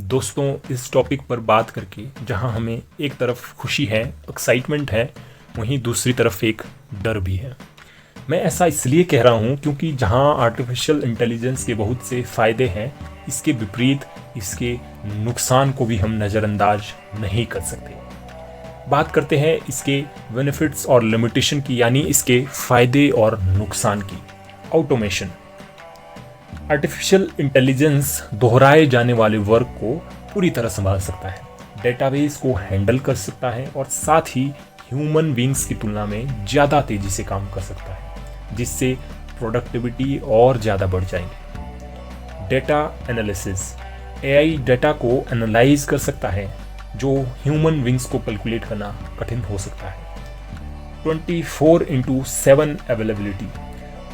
दोस्तों, इस टॉपिक पर बात करके जहां हमें एक तरफ खुशी है, एक्साइटमेंट है, वहीं दूसरी तरफ एक डर भी है। मैं ऐसा इसलिए कह रहा हूं क्योंकि जहां आर्टिफिशियल इंटेलिजेंस के बहुत से फ़ायदे हैं, इसके विपरीत इसके नुकसान को भी हम नज़रअंदाज नहीं कर सकते। बात करते हैं इसके बेनिफिट्स और लिमिटेशन की, यानी इसके फ़ायदे और नुकसान की। ऑटोमेशन। आर्टिफिशियल इंटेलिजेंस दोहराए जाने वाले वर्क को पूरी तरह संभाल सकता है, डेटाबेस को हैंडल कर सकता है और साथ ही ह्यूमन बींग्स की तुलना में ज़्यादा तेज़ी से काम कर सकता है, जिससे प्रोडक्टिविटी और ज़्यादा बढ़ जाएंगी। Data analysis. एआई डेटा को एनालाइज कर सकता है, जो ह्यूमन बींग्स को कैलकुलेट करना कठिन हो सकता है। 24/7 अवेलेबिलिटी।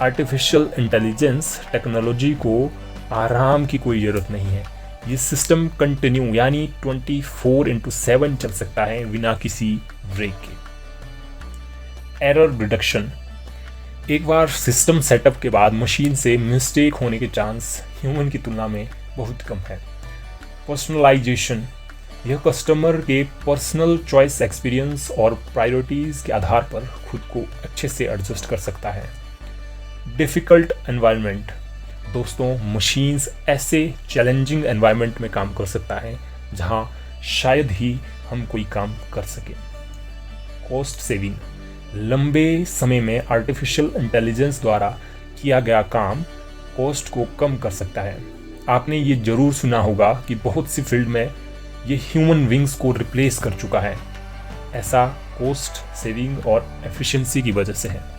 आर्टिफिशियल इंटेलिजेंस टेक्नोलॉजी को आराम की कोई ज़रूरत नहीं है। ये सिस्टम कंटिन्यू यानी 24/7 चल सकता है बिना किसी ब्रेक के। Error reduction. एक बार सिस्टम सेटअप के बाद मशीन से मिस्टेक होने के चांस ह्यूमन की तुलना में बहुत कम है। पर्सनलाइजेशन। यह कस्टमर के पर्सनल चॉइस, एक्सपीरियंस और प्रायोरिटीज़ के आधार पर खुद को अच्छे से एडजस्ट कर सकता है। Difficult environment. दोस्तों, मशीन्स ऐसे चैलेंजिंग एनवायरनमेंट में काम कर सकता है जहां शायद ही हम कोई काम कर सकें। Cost saving. लंबे समय में आर्टिफिशियल इंटेलिजेंस द्वारा किया गया काम कॉस्ट को कम कर सकता है। आपने ये ज़रूर सुना होगा कि बहुत सी फील्ड में ये ह्यूमन बींग्स को रिप्लेस कर चुका है। ऐसा कॉस्ट सेविंग और एफिशिएंसी की वजह से है।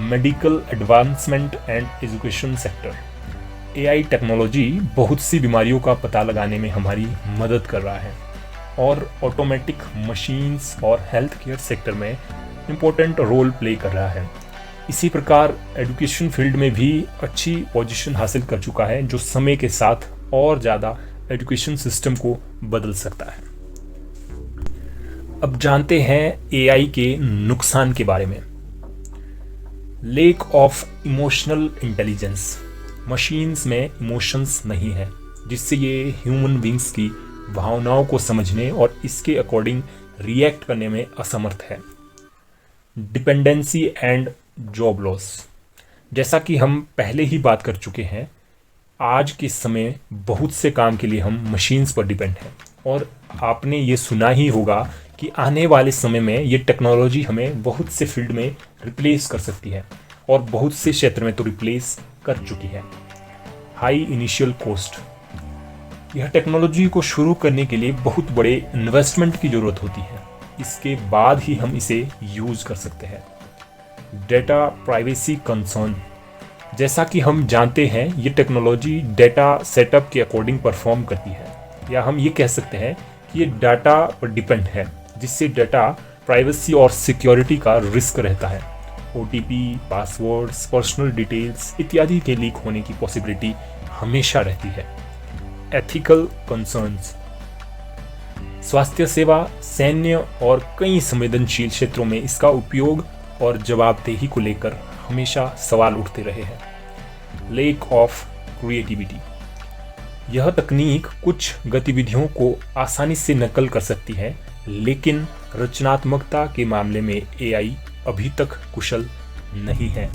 Medical advancement and education sector. AI technology बहुत सी बीमारियों का पता लगाने में हमारी मदद कर रहा है और ऑटोमेटिक मशीन्स और हेल्थ केयर सेक्टर में इम्पोर्टेंट रोल प्ले कर रहा है। इसी प्रकार एजुकेशन फील्ड में भी अच्छी पोजीशन हासिल कर चुका है, जो समय के साथ और ज़्यादा एजुकेशन सिस्टम को बदल सकता है। अब जानते हैं एआई के नुकसान के बारे में। Lack of emotional intelligence. Machines में इमोशंस नहीं है, जिससे ये ह्यूमन बींग्स की भावनाओं को समझने और इसके अकॉर्डिंग रिएक्ट करने में असमर्थ है। Dependency and job loss. जैसा कि हम पहले ही बात कर चुके हैं, आज के समय बहुत से काम के लिए हम मशीन्स पर डिपेंड हैं और आपने ये सुना ही होगा कि आने वाले समय में ये टेक्नोलॉजी हमें बहुत से फील्ड में रिप्लेस कर सकती है और बहुत से क्षेत्र में तो रिप्लेस कर चुकी है। High initial cost. यह टेक्नोलॉजी को शुरू करने के लिए बहुत बड़े इन्वेस्टमेंट की ज़रूरत होती है, इसके बाद ही हम इसे यूज़ कर सकते हैं। Data privacy concern. जैसा कि हम जानते हैं, ये टेक्नोलॉजी डेटा सेटअप के अकॉर्डिंग परफॉर्म करती है, या हम ये कह सकते हैं कि ये डाटा पर डिपेंड है, जिससे डाटा प्राइवेसी और सिक्योरिटी का रिस्क रहता है। OTP, पासवर्ड्स, पर्सनल डिटेल्स इत्यादि के लीक होने की पॉसिबिलिटी हमेशा रहती है। Ethical concerns. स्वास्थ्य सेवा, सैन्य और कई संवेदनशील क्षेत्रों में इसका उपयोग और जवाबदेही को लेकर हमेशा सवाल उठते रहे हैं। Lack of creativity. यह तकनीक कुछ गतिविधियों को आसानी से नकल कर सकती है, लेकिन रचनात्मकता के मामले में एआई अभी तक कुशल नहीं है।